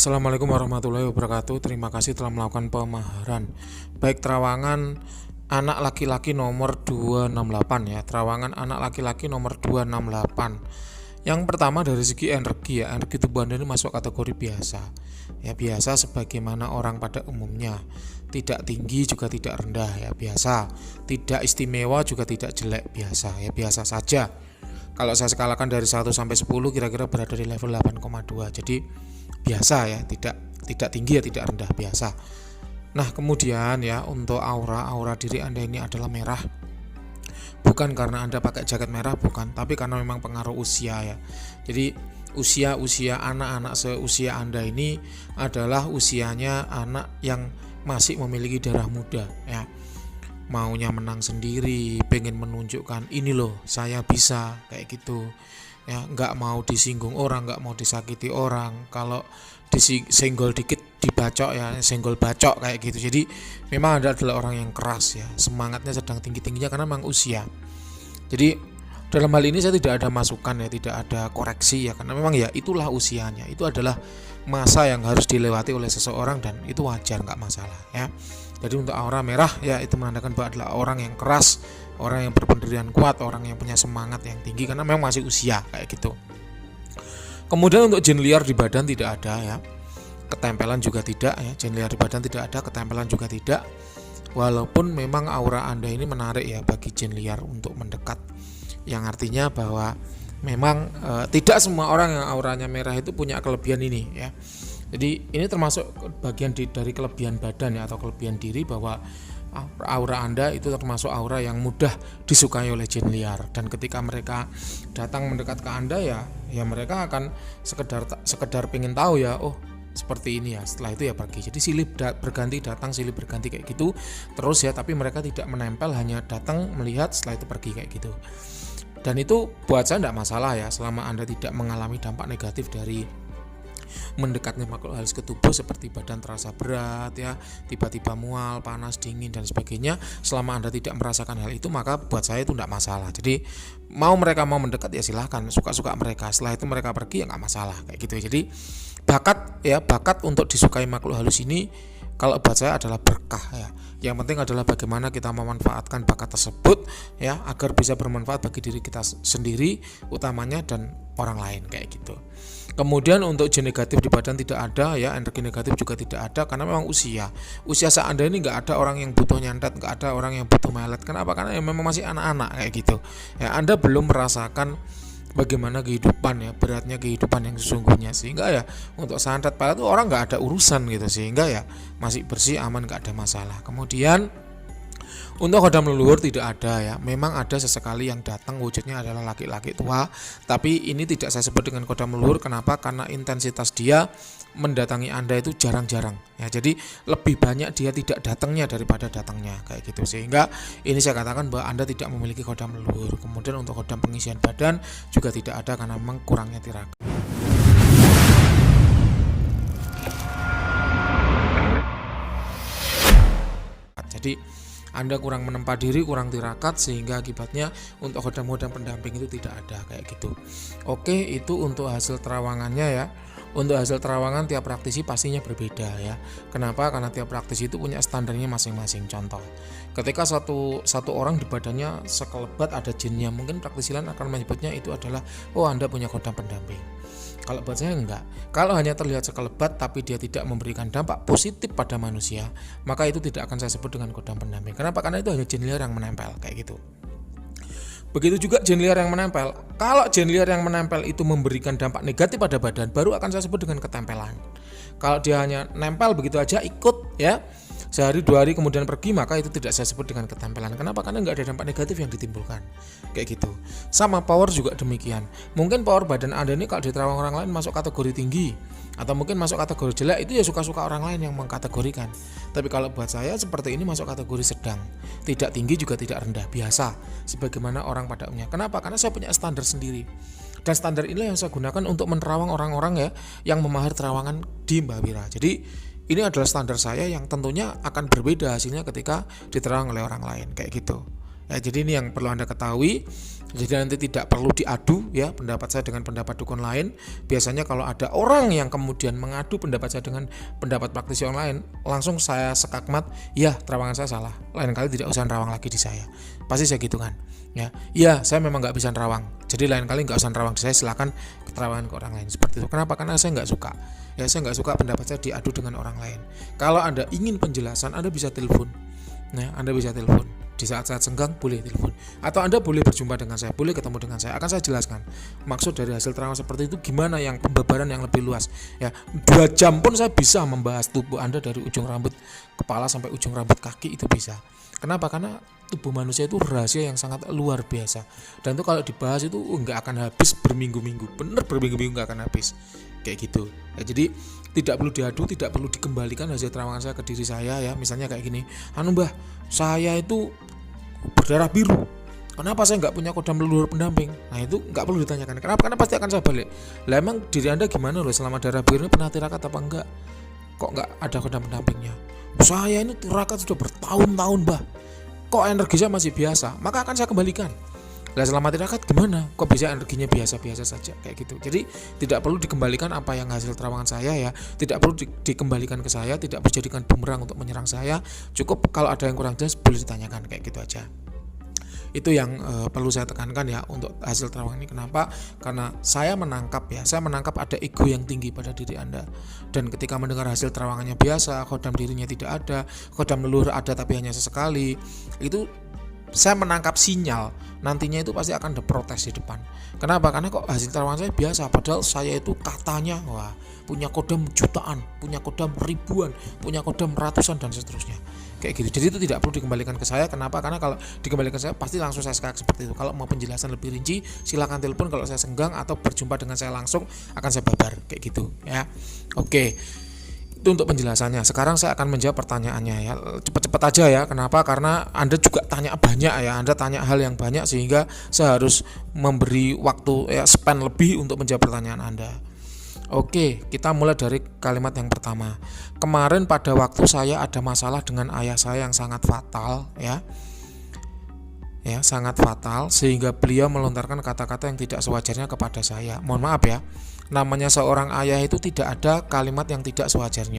Assalamualaikum warahmatullahi wabarakatuh. Terima kasih telah melakukan pemaharan. Baik, terawangan anak laki-laki nomor 268 ya. Terawangan anak laki-laki nomor 268. Yang pertama dari segi energi ya. Energi tubuh Anda ini masuk kategori biasa. Ya, biasa sebagaimana orang pada umumnya. Tidak tinggi juga tidak rendah ya, biasa. Tidak istimewa juga tidak jelek, biasa ya, biasa saja. Kalau saya skalakan dari 1 sampai 10 kira-kira berada di level 8,2. Jadi biasa ya, tidak tinggi ya tidak rendah, biasa. Nah, kemudian ya, untuk aura diri Anda ini adalah merah. Bukan karena Anda pakai jaket merah, bukan, tapi karena memang pengaruh usia ya. Jadi usia anak-anak seusia Anda ini adalah usianya anak yang masih memiliki darah muda ya. Maunya menang sendiri, pengen menunjukkan ini loh saya bisa, kayak gitu ya, nggak mau disinggung orang, nggak mau disakiti orang. Kalau disenggol dikit dibacok ya, senggol bacok kayak gitu. Jadi memang Anda adalah orang yang keras ya, semangatnya sedang tinggi-tingginya karena memang usia. Jadi dalam hal ini saya tidak ada masukan ya, tidak ada koreksi ya, karena memang ya itulah usianya. Itu adalah masa yang harus dilewati oleh seseorang dan itu wajar, nggak masalah ya. Jadi untuk aura merah ya, itu menandakan bahwa adalah orang yang keras, orang yang berpendirian kuat, orang yang punya semangat yang tinggi karena memang masih usia kayak gitu. Kemudian untuk jin liar di badan tidak ada ya, ketempelan juga tidak ya, jin liar di badan tidak ada, ketempelan juga tidak. Walaupun memang aura Anda ini menarik ya bagi jin liar untuk mendekat, yang artinya bahwa memang tidak semua orang yang auranya merah itu punya kelebihan ini ya. Jadi ini termasuk bagian dari kelebihan badan ya, atau kelebihan diri, bahwa aura Anda itu termasuk aura yang mudah disukai oleh jin liar. Dan ketika mereka datang mendekat ke Anda ya mereka akan sekedar pengen tahu ya, oh seperti ini ya, setelah itu ya pergi. Jadi silih berganti datang, silih berganti kayak gitu terus ya, tapi mereka tidak menempel, hanya datang melihat setelah itu pergi kayak gitu. Dan itu buat saya tidak masalah ya, selama Anda tidak mengalami dampak negatif dari mendekatnya makhluk halus ke tubuh seperti badan terasa berat ya, tiba-tiba mual, panas, dingin dan sebagainya. Selama Anda tidak merasakan hal itu, maka buat saya itu tidak masalah. Jadi mereka mau mendekat ya silahkan, suka-suka mereka. Setelah itu mereka pergi ya nggak masalah kayak gitu. Jadi bakat untuk disukai makhluk halus ini kalau buat saya adalah berkah ya. Yang penting adalah bagaimana kita memanfaatkan bakat tersebut ya, agar bisa bermanfaat bagi diri kita sendiri utamanya dan orang lain kayak gitu. Kemudian untuk jin negatif di badan tidak ada ya, energi negatif juga tidak ada karena memang usia saat Anda ini nggak ada orang yang butuh nyantet, nggak ada orang yang butuh melet. Kenapa? Karena memang masih anak-anak kayak gitu ya. Anda belum merasakan bagaimana kehidupan ya, beratnya kehidupan yang sesungguhnya, sehingga ya untuk santet pelet itu orang nggak ada urusan gitu, sehingga ya masih bersih, aman, nggak ada masalah. Kemudian untuk kodam leluhur tidak ada ya, memang ada sesekali yang datang wujudnya adalah laki-laki tua, tapi ini tidak saya sebut dengan kodam leluhur. Kenapa? Karena intensitas dia mendatangi Anda itu jarang-jarang ya, jadi lebih banyak dia tidak datangnya daripada datangnya kayak gitu, sehingga ini saya katakan bahwa Anda tidak memiliki kodam leluhur. Kemudian untuk kodam pengisian badan juga tidak ada karena memang kurangnya tirakat. Jadi Anda kurang menempa diri, kurang tirakat, sehingga akibatnya untuk kodam-kodam pendamping itu tidak ada kayak gitu. Oke, itu untuk hasil terawangannya ya. Untuk hasil terawangan tiap praktisi pastinya berbeda ya. Kenapa? Karena tiap praktisi itu punya standarnya masing-masing. Contoh, ketika satu orang di badannya sekelebat ada jinnya, mungkin praktisi lain akan menyebutnya itu adalah oh Anda punya kodam pendamping. Kalau buat saya enggak. Kalau hanya terlihat sekelebat tapi dia tidak memberikan dampak positif pada manusia, maka itu tidak akan saya sebut dengan kodam pendamping. Kenapa? Karena itu hanya jin liar yang menempel kayak gitu. Begitu juga jin liar yang menempel. Kalau jin liar yang menempel itu memberikan dampak negatif pada badan, baru akan saya sebut dengan ketempelan. Kalau dia hanya nempel begitu aja, ikut ya, sehari 2 hari kemudian pergi, maka itu tidak saya sebut dengan ketempelan. Kenapa? Karena nggak ada dampak negatif yang ditimbulkan kayak gitu. Sama power juga demikian. Mungkin power badan Anda ini kalau di terawang orang lain masuk kategori tinggi, atau mungkin masuk kategori jelek, itu ya suka-suka orang lain yang mengkategorikan. Tapi kalau buat saya seperti ini masuk kategori sedang, tidak tinggi juga tidak rendah, biasa sebagaimana orang pada umumnya. Kenapa? Karena saya punya standar sendiri. Dan standar inilah yang saya gunakan untuk menerawang orang-orang ya yang memahir terawangan di Mbah Wira. Jadi ini adalah standar saya yang tentunya akan berbeda hasilnya ketika diterawang oleh orang lain kayak gitu. Ya, jadi ini yang perlu Anda ketahui. Jadi nanti tidak perlu diadu ya pendapat saya dengan pendapat dukun lain. Biasanya kalau ada orang yang kemudian mengadu pendapat saya dengan pendapat praktisi orang lain, langsung saya sekakmat, ya terawangan saya salah. Lain kali tidak usah nerawang lagi di saya. Pasti saya gitu kan. Ya, saya memang nggak bisa nerawang. Jadi lain kali nggak usah nerawang di saya, silakan terawangan ke orang lain seperti itu. Kenapa? Karena saya nggak suka. Ya, saya nggak suka pendapat saya diadu dengan orang lain. Kalau Anda ingin penjelasan, Anda bisa telepon. Anda bisa telepon. Di saat-saat senggang boleh telepon, atau Anda boleh berjumpa dengan saya, boleh ketemu dengan saya, akan saya jelaskan maksud dari hasil terawangan seperti itu gimana, yang pembabaran yang lebih luas ya. 2 jam pun saya bisa membahas tubuh Anda dari ujung rambut kepala sampai ujung rambut kaki, itu bisa. Kenapa? Karena tubuh manusia itu rahasia yang sangat luar biasa, dan itu kalau dibahas itu nggak akan habis berminggu-minggu, bener berminggu-minggu nggak akan habis kayak gitu ya. Jadi tidak perlu diadu, tidak perlu dikembalikan hasil terawangan saya ke diri saya ya. Misalnya kayak gini, Mbah, saya itu berdarah biru, kenapa saya nggak punya kodam leluhur pendamping? Nah itu nggak perlu ditanyakan. Kenapa? Karena pasti akan saya balik. Lah emang diri Anda gimana loh selama darah biru ini, pernah tirakat apa enggak? Kok nggak ada kodam pendampingnya? Saya ini tirakat sudah bertahun-tahun, Mbah, kok energinya masih biasa? Maka akan saya kembalikan. Lah selama tirakat gimana? Kok bisa energinya biasa-biasa saja kayak gitu. Jadi tidak perlu dikembalikan apa yang hasil terawangan saya ya. Tidak perlu dikembalikan ke saya, tidak perlu dijadikan bumerang untuk menyerang saya. Cukup kalau ada yang kurang jelas boleh ditanyakan kayak gitu aja. Itu yang perlu saya tekankan ya untuk hasil terawangan ini. Kenapa? Karena saya menangkap ada ego yang tinggi pada diri Anda. Dan ketika mendengar hasil terawangannya biasa, kodam dirinya tidak ada, kodam leluhur ada tapi hanya sesekali, itu saya menangkap sinyal nantinya itu pasti akan diprotes di depan. Kenapa? Karena kok hasil terawangan saya biasa, padahal saya itu katanya punya kodam jutaan, punya kodam ribuan, punya kodam ratusan dan seterusnya kayak gitu. Jadi itu tidak perlu dikembalikan ke saya. Kenapa? Karena kalau dikembalikan ke saya pasti langsung saya sekak seperti itu. Kalau mau penjelasan lebih rinci silakan telepon kalau saya senggang, atau berjumpa dengan saya langsung akan saya babar kayak gitu ya. Oke, itu untuk penjelasannya. Sekarang saya akan menjawab pertanyaannya ya. Cepat-cepat aja ya. Kenapa? Karena Anda juga tanya banyak ya. Anda tanya hal yang banyak sehingga saya harus memberi waktu ya, spend lebih untuk menjawab pertanyaan Anda. Oke, kita mulai dari kalimat yang pertama. Kemarin pada waktu saya ada masalah dengan ayah saya yang sangat fatal ya. Ya, sangat fatal sehingga beliau melontarkan kata-kata yang tidak sewajarnya kepada saya. Mohon maaf ya. Namanya seorang ayah itu tidak ada kalimat yang tidak sewajarnya.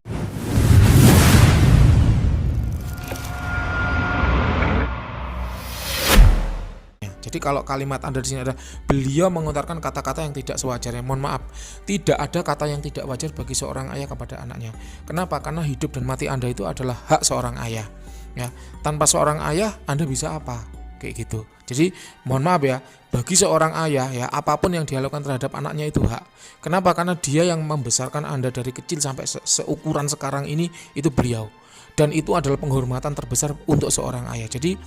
Jadi kalau kalimat Anda di sini ada beliau mengontarkan kata-kata yang tidak sewajarnya, mohon maaf, tidak ada kata yang tidak wajar bagi seorang ayah kepada anaknya. Kenapa? Karena hidup dan mati Anda itu adalah hak seorang ayah. Ya, tanpa seorang ayah Anda bisa apa? Kayak gitu. Jadi mohon maaf ya, bagi seorang ayah ya apapun yang dia lakukan terhadap anaknya itu hak. Kenapa? Karena dia yang membesarkan Anda dari kecil sampai seukuran sekarang ini, itu beliau. Dan itu adalah penghormatan terbesar untuk seorang ayah. Jadi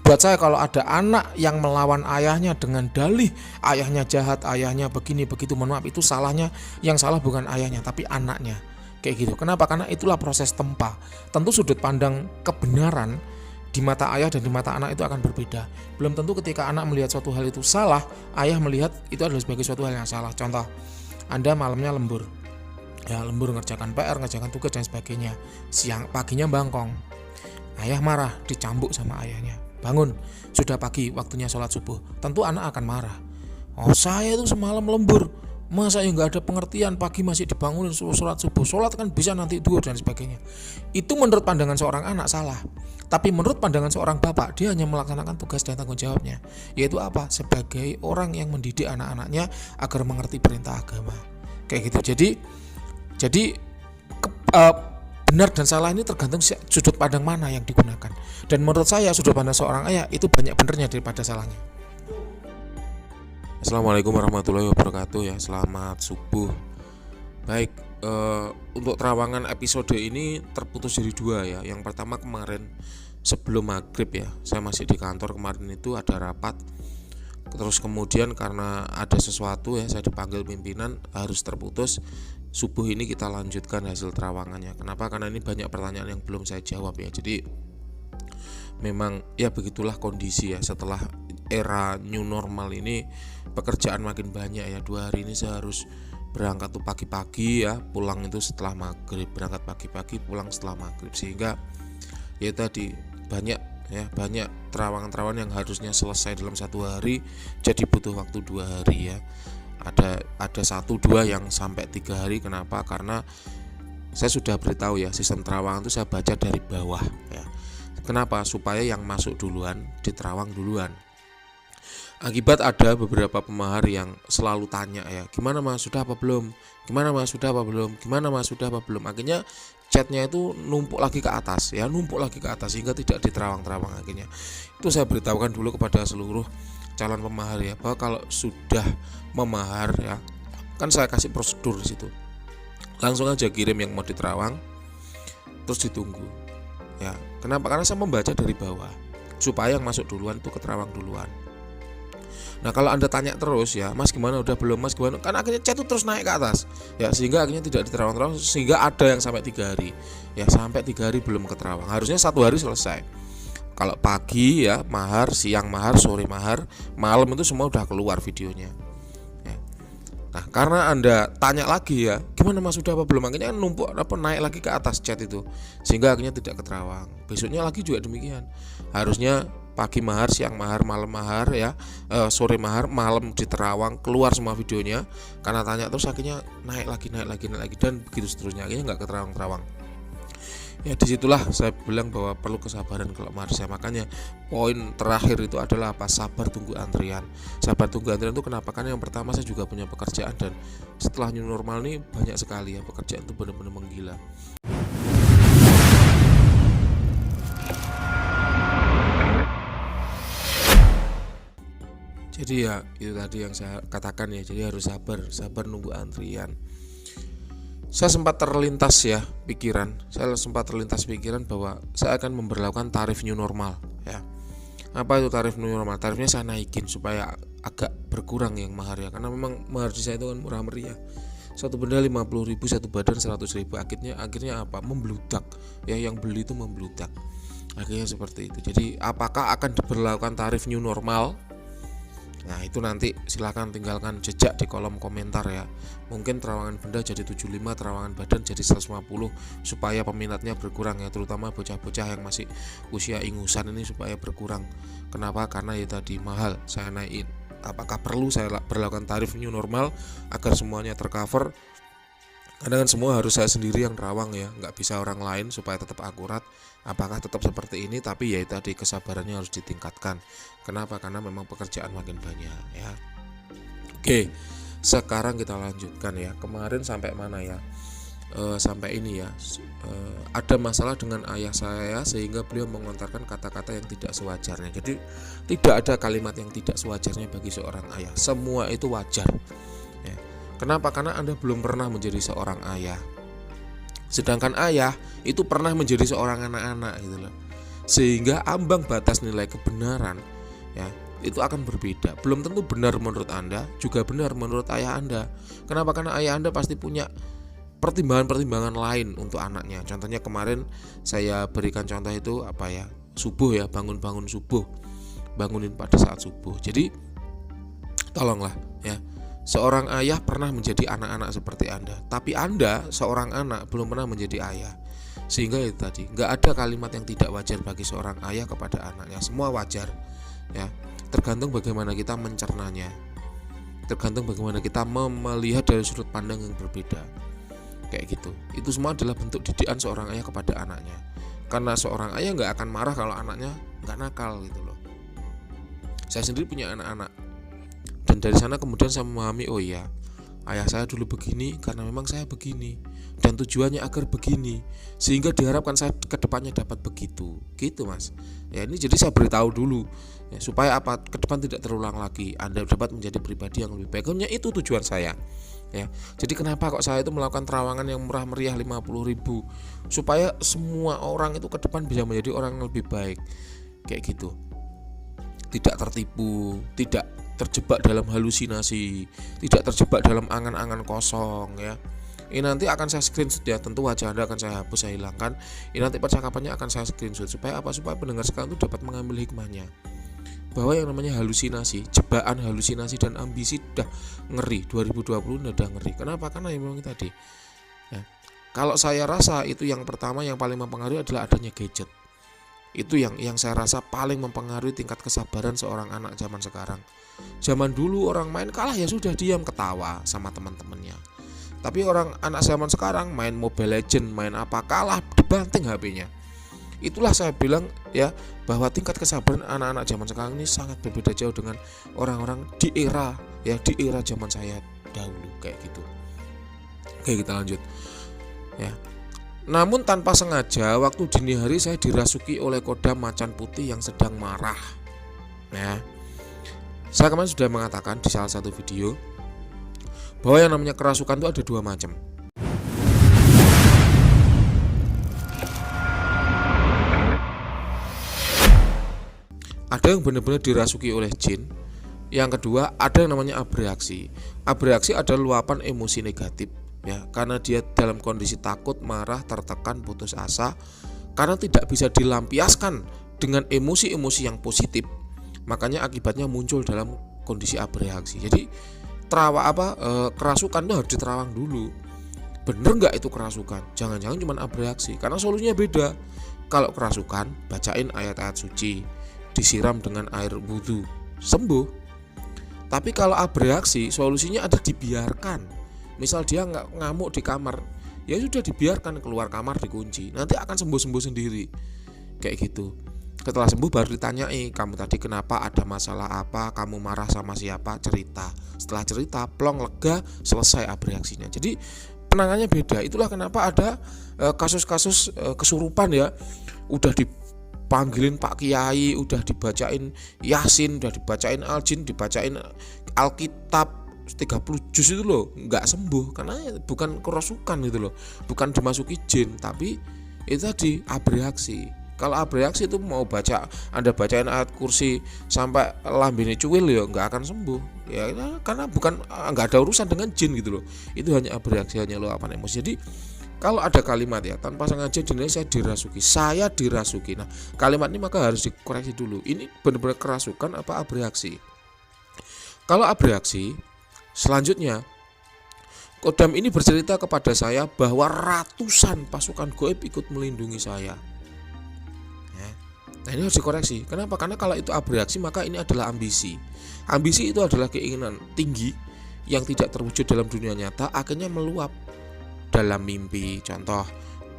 buat saya kalau ada anak yang melawan ayahnya dengan dalih ayahnya jahat, ayahnya begini begitu, mohon maaf, itu salahnya, yang salah bukan ayahnya tapi anaknya. Kayak gitu. Kenapa? Karena itulah proses tempa. Tentu sudut pandang kebenaran di mata ayah dan di mata anak itu akan berbeda. Belum tentu ketika anak melihat suatu hal itu salah, ayah melihat itu adalah sebagai suatu hal yang salah. Contoh, Anda malamnya lembur. Ya, lembur ngerjakan PR, ngerjakan tugas dan sebagainya. Siang paginya bangkong. Ayah marah, dicambuk sama ayahnya. Bangun, sudah pagi, waktunya sholat subuh. Tentu anak akan marah. Oh, saya itu semalam lembur, masa ya nggak ada pengertian, pagi masih dibangunin sholat subuh. Sholat kan bisa nanti duhur dan sebagainya. Itu menurut pandangan seorang anak salah. Tapi menurut pandangan seorang bapak, dia hanya melaksanakan tugas dan tanggung jawabnya. Yaitu apa? Sebagai orang yang mendidik anak-anaknya agar mengerti perintah agama. Kayak gitu. Jadi benar dan salah ini tergantung sudut pandang mana yang digunakan. Dan menurut saya sudut pandang seorang ayah itu banyak benernya daripada salahnya. Assalamualaikum warahmatullahi wabarakatuh ya. Selamat subuh. Baik, untuk terawangan episode ini terputus jadi 2 ya. Yang pertama kemarin sebelum maghrib ya, saya masih di kantor kemarin itu ada rapat. Terus kemudian karena ada sesuatu ya, saya dipanggil pimpinan, harus terputus. Subuh ini kita lanjutkan hasil terawangannya. Kenapa? Karena ini banyak pertanyaan yang belum saya jawab ya. Jadi memang ya begitulah kondisi ya. Setelah era new normal ini pekerjaan makin banyak ya. 2 hari ini saya harus berangkat tuh pagi-pagi ya, pulang itu setelah maghrib. Berangkat pagi-pagi, pulang setelah maghrib. Sehingga ya tadi banyak ya, banyak terawangan-terawangan yang harusnya selesai dalam 1 hari jadi butuh waktu 2 hari ya. Ada 1-2 yang sampai 3 hari. Kenapa? Karena saya sudah beritahu ya, sistem terawangan itu saya baca dari bawah ya. Kenapa? Supaya yang masuk duluan diterawang duluan. Akibat ada beberapa pemahar yang selalu tanya ya, gimana mas, sudah apa belum? Gimana mas, sudah apa belum? Gimana mas, sudah apa belum? Akhirnya chatnya itu numpuk lagi ke atas ya, numpuk lagi ke atas sehingga tidak diterawang-terawang. Akhirnya itu saya beritahukan dulu kepada seluruh calon pemahar ya, bahwa kalau sudah memahar ya, kan saya kasih prosedur di situ. Langsung aja kirim yang mau diterawang, terus ditunggu ya. Kenapa? Karena saya membaca dari bawah supaya yang masuk duluan itu keterawang duluan. Nah kalau Anda tanya terus ya, mas gimana, udah belum mas, gimana, kan akhirnya chat itu terus naik ke atas ya, sehingga akhirnya tidak diterawang-terawang, sehingga ada yang sampai 3 hari ya, sampai 3 hari belum keterawang. Harusnya 1 hari selesai. Kalau pagi ya mahar, siang mahar, sore mahar, malam itu semua udah keluar videonya ya. Nah karena Anda tanya lagi ya, gimana mas, sudah apa belum, akhirnya numpuk naik lagi ke atas chat itu, sehingga akhirnya tidak keterawang. Besoknya lagi juga demikian. Harusnya pagi mahar, siang mahar, malam mahar ya, sore mahar, malam diterawang, keluar semua videonya. Karena tanya terus akhirnya naik lagi dan begitu seterusnya, akhirnya nggak keterawang-terawang. Ya disitulah saya bilang bahwa perlu kesabaran kalau mahar saya. Makanya poin terakhir itu adalah apa? Sabar tunggu antrian. Sabar tunggu antrian itu kenapa? Karena yang pertama saya juga punya pekerjaan, dan setelah new normal ini banyak sekali ya pekerjaan itu benar-benar menggila. Jadi ya itu tadi yang saya katakan ya, jadi harus sabar nunggu antrian. Saya sempat terlintas pikiran bahwa saya akan memberlakukan tarif new normal ya. Apa itu tarif new normal? Tarifnya saya naikin supaya agak berkurang yang mahar ya, karena memang mahar di saya itu kan murah meriah. Satu benda 50.000, satu badan 100.000. Akhirnya apa? Membludak ya, yang beli itu membludak. Akhirnya seperti itu. Jadi apakah akan diberlakukan tarif new normal? Nah itu nanti silakan tinggalkan jejak di kolom komentar ya. Mungkin terawangan benda jadi 75, terawangan badan jadi 150, supaya peminatnya berkurang ya, terutama bocah-bocah yang masih usia ingusan ini supaya berkurang. Kenapa? Karena ya tadi mahal, saya naikin. Apakah perlu saya berlakukan tarif new normal agar semuanya tercover? Karena kan semua harus saya sendiri yang rawang ya, nggak bisa orang lain, supaya tetap akurat. Apakah tetap seperti ini? Tapi ya tadi kesabarannya harus ditingkatkan. Kenapa? Karena memang pekerjaan makin banyak ya. Oke, sekarang kita lanjutkan ya. Kemarin sampai mana ya? Sampai ini ya. Ada masalah dengan ayah saya sehingga beliau mengontarkan kata-kata yang tidak sewajarnya. Jadi tidak ada kalimat yang tidak sewajarnya bagi seorang ayah. Semua itu wajar. Ya. Kenapa? Karena Anda belum pernah menjadi seorang ayah. Sedangkan ayah itu pernah menjadi seorang anak-anak gitu loh. Sehingga ambang batas nilai kebenaran ya itu akan berbeda. Belum tentu benar menurut Anda, juga benar menurut ayah Anda. Kenapa? Karena ayah Anda pasti punya pertimbangan-pertimbangan lain untuk anaknya. Contohnya kemarin saya berikan contoh itu apa ya? Subuh ya, bangun subuh. Bangunin pada saat subuh. Jadi tolonglah ya. Seorang ayah pernah menjadi anak-anak seperti Anda, tapi Anda seorang anak belum pernah menjadi ayah. Sehingga itu tadi, nggak ada kalimat yang tidak wajar bagi seorang ayah kepada anaknya. Semua wajar ya, tergantung bagaimana kita mencernanya, tergantung bagaimana kita melihat dari sudut pandang yang berbeda. Kayak gitu. Itu semua adalah bentuk didikan seorang ayah kepada anaknya. Karena seorang ayah nggak akan marah kalau anaknya nggak nakal gitu loh. Saya sendiri punya anak-anak, dan dari sana kemudian saya memahami, oh iya, ayah saya dulu begini karena memang saya begini, dan tujuannya agar begini, sehingga diharapkan saya ke depannya dapat begitu, gitu mas. Ya ini jadi saya beritahu dulu ya, supaya apa, ke depan tidak terulang lagi, Anda dapat menjadi pribadi yang lebih baik. Itu tujuan saya ya. Jadi kenapa kok saya itu melakukan terawangan yang murah meriah 50.000, supaya semua orang itu ke depan bisa menjadi orang yang lebih baik, kayak gitu. Tidak tertipu, tidak terjebak dalam halusinasi, tidak terjebak dalam angan-angan kosong ya. Ini nanti akan saya screenshot ya, tentu wajah Anda akan saya hapus, saya hilangkan. Ini nanti percakapannya akan saya screenshot supaya apa? Supaya pendengar sekalian itu dapat mengambil hikmahnya. Bahwa yang namanya halusinasi, jebakan halusinasi dan ambisi udah ngeri. 2020 udah ngeri. Kenapa? Karena memang tadi ya. Kalau saya rasa itu yang pertama yang paling mempengaruhi adalah adanya gadget. Itu yang saya rasa paling mempengaruhi tingkat kesabaran seorang anak zaman sekarang. Zaman dulu orang main kalah ya sudah diam ketawa sama teman-temannya. Tapi anak zaman sekarang main Mobile Legend, main apa kalah dibanting HP-nya. Itulah saya bilang ya, bahwa tingkat kesabaran anak-anak zaman sekarang ini sangat berbeda jauh dengan orang-orang di era zaman saya dahulu kayak gitu. Oke, kita lanjut ya. Namun tanpa sengaja waktu dini hari saya dirasuki oleh kodam macan putih yang sedang marah. Ya. Saya kemarin sudah mengatakan di salah satu video bahwa yang namanya kerasukan itu ada dua macam. Ada yang benar-benar dirasuki oleh jin. Yang kedua ada yang namanya abreaksi. Abreaksi adalah luapan emosi negatif ya, karena dia dalam kondisi takut, marah, tertekan, putus asa, karena tidak bisa dilampiaskan dengan emosi-emosi yang positif, makanya akibatnya muncul dalam kondisi abreaksi. Jadi kerasukan itu harus diterawang dulu, bener nggak itu kerasukan, jangan-jangan cuma abreaksi, karena solusinya beda. Kalau kerasukan, bacain ayat-ayat suci, disiram dengan air wudhu, sembuh. Tapi kalau abreaksi, solusinya ada dibiarkan. Misal dia ngamuk di kamar, ya sudah dibiarkan, keluar kamar dikunci, nanti akan sembuh sendiri kayak gitu. Setelah sembuh baru ditanyai, kamu tadi kenapa, ada masalah apa, kamu marah sama siapa, cerita. Setelah cerita plong, lega, selesai abreaksinya. Jadi penanganannya beda. Itulah kenapa ada kasus-kasus kesurupan ya, udah dipanggilin Pak Kiai, udah dibacain Yasin, udah dibacain Al-Jin, dibacain Alkitab 30 juz itu loh, nggak sembuh, karena bukan kerasukan gitu loh, bukan dimasuki jin, tapi itu tadi abreaksi. Kalau abreaksi itu mau Anda bacain ayat kursi sampai lambene cuwil ya nggak akan sembuh ya, karena nggak ada urusan dengan jin gitu loh. Itu hanya abreaksi, hanya luapan emosi. Jadi kalau ada kalimat ya tanpa sengaja dinilai saya dirasuki. Nah, kalimat ini maka harus dikoreksi dulu. Ini benar-benar kerasukan apa abreaksi? Kalau abreaksi, selanjutnya kodam ini bercerita kepada saya bahwa ratusan pasukan gaib ikut melindungi saya. Nah, ini harus dikoreksi. Kenapa? Karena kalau itu abreaksi maka ini adalah ambisi. Ambisi itu adalah keinginan tinggi yang tidak terwujud dalam dunia nyata, akhirnya meluap dalam mimpi. Contoh,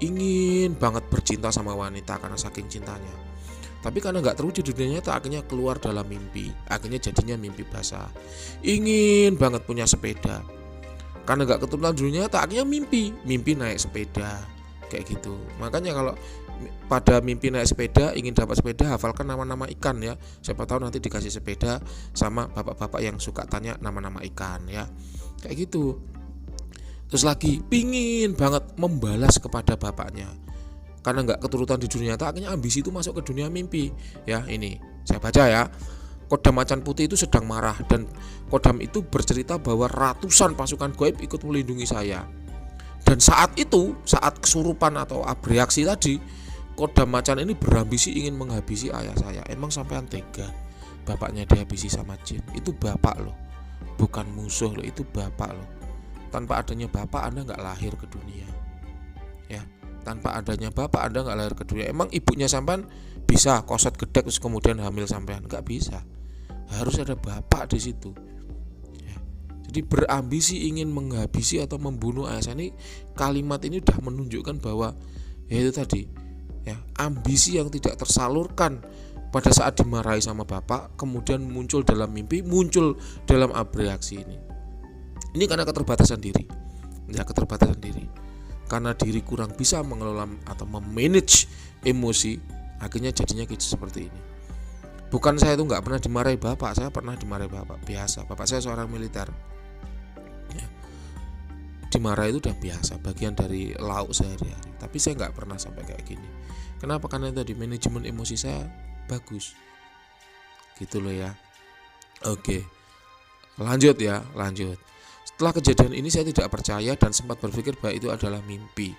ingin banget bercinta sama wanita karena saking cintanya, tapi karena nggak terwujud di dunia nyata, akhirnya keluar dalam mimpi, akhirnya jadinya mimpi basah. Ingin banget punya sepeda, karena nggak keturunan dunia nyata, akhirnya mimpi naik sepeda kayak gitu. Makanya kalau pada mimpi naik sepeda, ingin dapat sepeda, hafalkan nama-nama ikan ya. Siapa tahu nanti dikasih sepeda sama bapak-bapak yang suka tanya nama-nama ikan ya, kayak gitu. Terus lagi pingin banget membalas kepada bapaknya, karena nggak keturutan di dunia nyata, akhirnya ambisi itu masuk ke dunia mimpi ya. Ini saya baca ya, kodam macan putih itu sedang marah, dan kodam itu bercerita bahwa ratusan pasukan gaib ikut melindungi saya. Dan saat itu, saat kesurupan atau abreaksi tadi, kodam macan ini berambisi ingin menghabisi ayah saya. Emang sampean tega bapaknya dihabisi sama jin? Itu bapak loh, bukan musuh loh, itu bapak loh. Tanpa adanya bapak Anda nggak lahir ke dunia ya. Tanpa adanya bapak Anda nggak lahir ke dunia. Emang ibunya sampean bisa koset gedek terus kemudian hamil sampean? Nggak bisa, harus ada bapak di situ ya. Jadi berambisi ingin menghabisi atau membunuh ayah saya, ini kalimat ini sudah menunjukkan bahwa ya itu tadi ya, ambisi yang tidak tersalurkan pada saat dimarahi sama bapak, kemudian muncul dalam mimpi, muncul dalam abreaksi ini. Ini karena keterbatasan diri ya, keterbatasan diri, karena diri kurang bisa mengelola atau memanage emosi, akhirnya jadinya seperti ini. Bukan saya itu nggak pernah dimarahi bapak, saya pernah dimarahi bapak, biasa. Bapak saya seorang militer ya. Dimarahi itu udah biasa, bagian dari lauk sehari-hari. Tapi saya nggak pernah sampai kayak gini. Kenapa? Karena tadi manajemen emosi saya bagus gitu loh ya. Oke, lanjut. Setelah kejadian ini saya tidak percaya dan sempat berpikir bahwa itu adalah mimpi.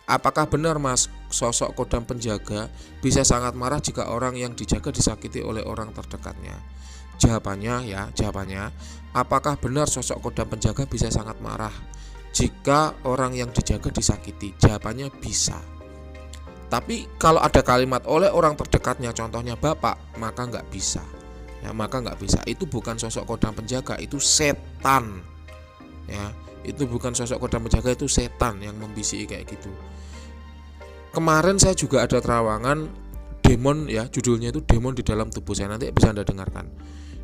Apakah benar Mas, sosok kodam penjaga bisa sangat marah jika orang yang dijaga disakiti oleh orang terdekatnya? Jawabannya, apakah benar sosok kodam penjaga bisa sangat marah jika orang yang dijaga disakiti? Jawabannya bisa. Tapi kalau ada kalimat oleh orang terdekatnya, contohnya bapak, maka nggak bisa. Maka nggak bisa. Itu bukan sosok kodam penjaga, itu setan. Itu bukan sosok kodam penjaga, itu setan yang membisiki kayak gitu. Kemarin saya juga ada terawangan demon, judulnya itu demon di dalam tubuh saya, nanti bisa Anda dengarkan.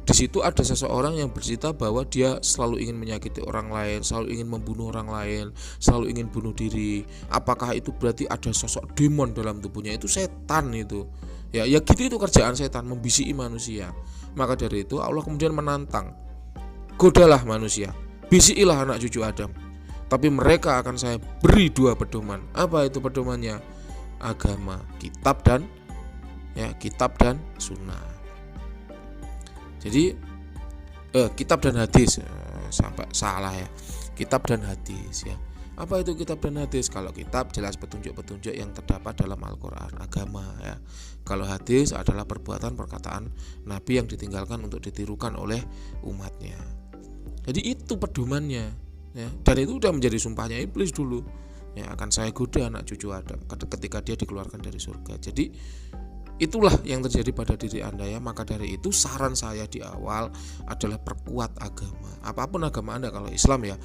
Di situ ada seseorang yang bercerita bahwa dia selalu ingin menyakiti orang lain, selalu ingin membunuh orang lain, selalu ingin bunuh diri. Apakah itu berarti ada sosok demon dalam tubuhnya? Itu setan itu. Ya gitu, itu kerjaan setan, membisiki manusia. Maka dari itu Allah kemudian menantang, godalah manusia, bisikilah anak cucu Adam, tapi mereka akan saya beri 2 pedoman. Apa itu pedomannya? Agama, kitab dan sunnah. Jadi kitab dan hadis, sampai salah ya. Kitab dan hadis ya. Apa itu kitab dan hadis? Kalau kitab jelas petunjuk-petunjuk yang terdapat dalam Al-Qur'an, agama ya. Kalau hadis adalah perbuatan perkataan Nabi yang ditinggalkan untuk ditirukan oleh umatnya. Jadi itu pedomannya ya. Dan itu udah menjadi sumpahnya iblis dulu. Akan saya goda anak cucu Adam ketika dia dikeluarkan dari surga. Jadi itulah yang terjadi pada diri Anda ya. Maka dari itu saran saya di awal adalah perkuat agama. Apapun agama Anda, kalau Islam ya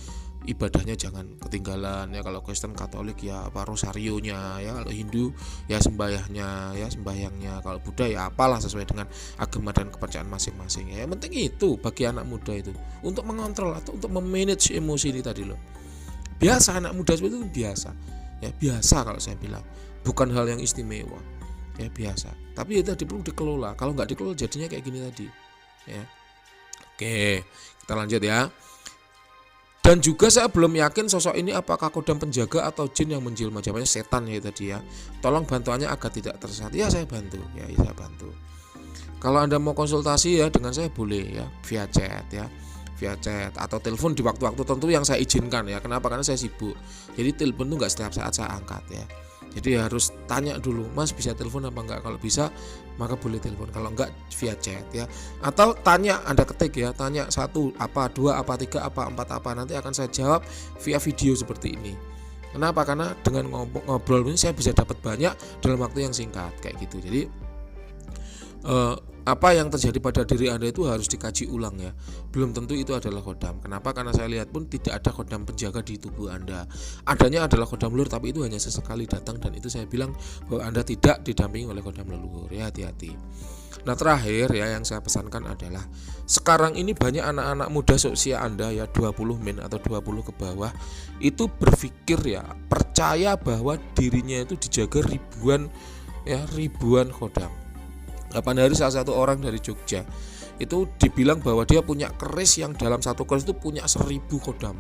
ibadahnya jangan ketinggalan ya. Kalau Kristen Katolik ya rosarionya ya. Kalau Hindu ya sembahyangnya. Kalau Buddha ya apalah sesuai dengan agama dan kepercayaan masing-masing ya. Yang penting itu bagi anak muda itu untuk mengontrol atau untuk memanage emosi ini tadi loh. Biasa anak muda seperti itu biasa kalau saya bilang, bukan hal yang istimewa ya, biasa. Tapi itu perlu dikelola. Kalau nggak dikelola jadinya kayak gini tadi ya. Oke, kita lanjut ya. Dan juga saya belum yakin sosok ini apakah kodam penjaga atau jin yang menjelma, jawabannya setan ya tadi ya. Tolong bantuannya agar tidak tersesat. Ya saya bantu. Kalau Anda mau konsultasi ya dengan saya boleh ya, via chat atau telepon di waktu-waktu tertentu yang saya izinkan ya. Kenapa? Karena saya sibuk. Jadi telepon tuh nggak setiap saat saya angkat ya. Jadi harus tanya dulu, Mas bisa telepon apa enggak? Kalau bisa maka boleh telepon, kalau enggak via chat ya. Atau tanya, Anda ketik ya, tanya 1 apa, 2 apa, 3 apa, 4 apa, nanti akan saya jawab via video seperti ini. Kenapa? Karena dengan ngobrol ini saya bisa dapat banyak dalam waktu yang singkat kayak gitu. Jadi apa yang terjadi pada diri Anda itu harus dikaji ulang ya. Belum tentu itu adalah kodam. Kenapa? Karena saya lihat pun tidak ada kodam penjaga di tubuh Anda. Adanya adalah kodam leluhur, tapi itu hanya sesekali datang, dan itu saya bilang bahwa Anda tidak didampingi oleh kodam leluhur ya, hati-hati. Nah terakhir ya yang saya pesankan adalah sekarang ini banyak anak-anak muda seusia Anda ya 20 atau 20 ke bawah itu berpikir ya, percaya bahwa dirinya itu dijaga ribuan kodam. 8 hari salah satu orang dari Jogja itu dibilang bahwa dia punya keris yang dalam satu keris itu punya 1000 kodam.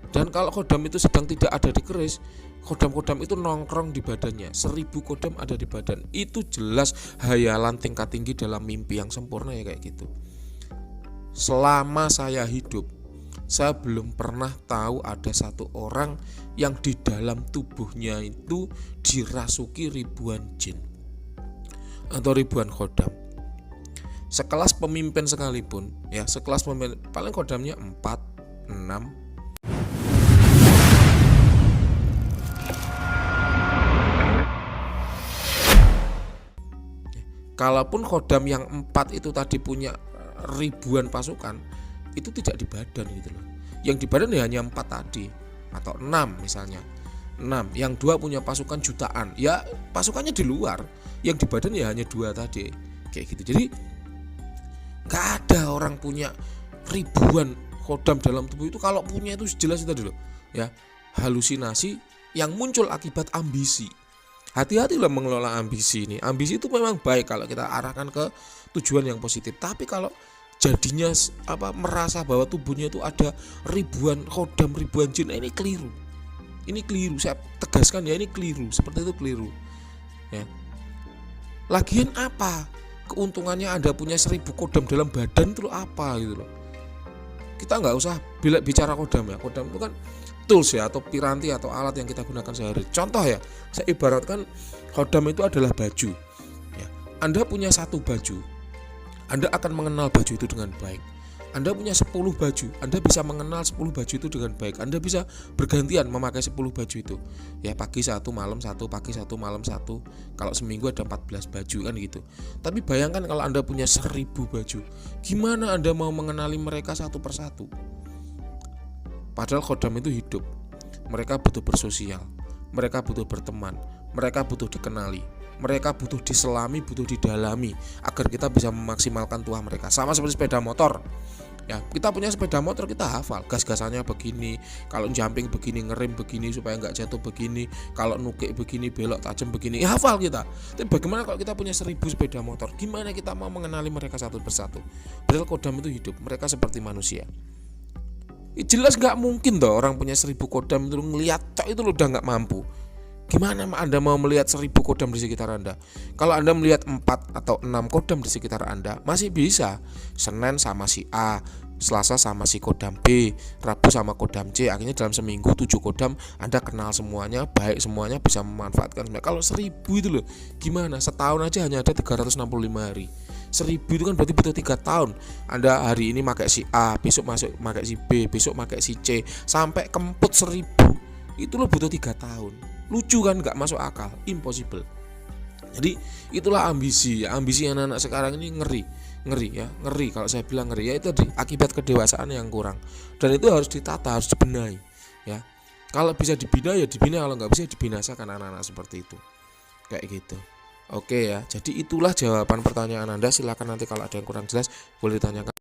Dan kalau kodam itu sedang tidak ada di keris, kodam-kodam itu nongkrong di badannya. 1000 kodam ada di badan. Itu jelas hayalan tingkat tinggi dalam mimpi yang sempurna ya kayak gitu. Selama saya hidup, saya belum pernah tahu ada satu orang yang di dalam tubuhnya itu dirasuki ribuan jin atau ribuan kodam. Sekelas pemimpin sekalipun ya, sekelas pemimpin paling kodamnya 4, 6. Kalaupun kodam yang 4 itu tadi punya ribuan pasukan, itu tidak di badan gitu loh. Yang di badan ya hanya 4 tadi atau 6 misalnya. 6, yang 2 punya pasukan jutaan, ya pasukannya di luar, yang di badan ya hanya 2 tadi kayak gitu. Jadi nggak ada orang punya ribuan kodam dalam tubuh itu. Kalau punya itu jelas itu dulu ya, halusinasi yang muncul akibat ambisi. Hati-hatilah mengelola ambisi ini. Ambisi itu memang baik kalau kita arahkan ke tujuan yang positif, tapi kalau jadinya merasa bahwa tubuhnya itu ada ribuan kodam, ribuan jin, ini keliru. Ini keliru, saya tegaskan ya, ini keliru, seperti itu keliru ya. Lagian apa keuntungannya Anda punya 1000 kodam dalam badan itu apa gitu loh. Kita nggak usah bicara kodam ya. Kodam itu kan tools ya, atau piranti atau alat yang kita gunakan sehari. Contoh ya, saya ibaratkan khodam itu adalah baju ya. Anda punya satu baju, Anda akan mengenal baju itu dengan baik. Anda punya 10 baju, Anda bisa mengenal 10 baju itu dengan baik. Anda bisa bergantian memakai 10 baju itu. Ya, pagi satu, malam satu, pagi satu, malam satu. Kalau seminggu ada 14 baju kan gitu. Tapi bayangkan kalau Anda punya 1000 baju. Gimana Anda mau mengenali mereka satu persatu? Padahal khodam itu hidup. Mereka butuh bersosial. Mereka butuh berteman. Mereka butuh dikenali. Mereka butuh diselami, butuh didalami agar kita bisa memaksimalkan tuah mereka. Sama seperti sepeda motor. Ya, kita punya sepeda motor, kita hafal gas-gasannya begini, kalau jumping begini, ngerem begini supaya nggak jatuh begini, kalau nukik begini, belok tajam begini, ya hafal kita. Tapi bagaimana kalau kita punya 1000 sepeda motor? Gimana kita mau mengenali mereka satu persatu? Padahal kodam itu hidup, mereka seperti manusia. Jelas nggak mungkin toh orang punya 1000 kodam itu ngeliat itu udah nggak mampu. Gimana Anda mau melihat 1000 kodam di sekitar Anda? Kalau Anda melihat 4 atau 6 kodam di sekitar Anda, masih bisa. Senin sama si A, Selasa sama si kodam B, Rabu sama kodam C. Akhirnya dalam seminggu 7 kodam Anda kenal semuanya, baik semuanya, bisa memanfaatkan semuanya. Kalau 1000 itu loh, gimana? Setahun aja hanya ada 365 hari. 1000 itu kan berarti butuh 3 tahun. Anda hari ini pakai si A, besok masuk pakai si B, besok pakai si C, sampai kemput 1000. Itu loh butuh 3 tahun. Lucu kan, nggak masuk akal, impossible. Jadi itulah ambisi anak-anak sekarang ini ngeri ya, ngeri. Kalau saya bilang ngeri ya itu akibat kedewasaan yang kurang, dan itu harus ditata, harus dibenahi ya. Kalau bisa dibina ya dibina, kalau nggak bisa dibinasakan anak-anak seperti itu, kayak gitu. Oke ya, jadi itulah jawaban pertanyaan Anda. Silakan nanti kalau ada yang kurang jelas boleh ditanyakan.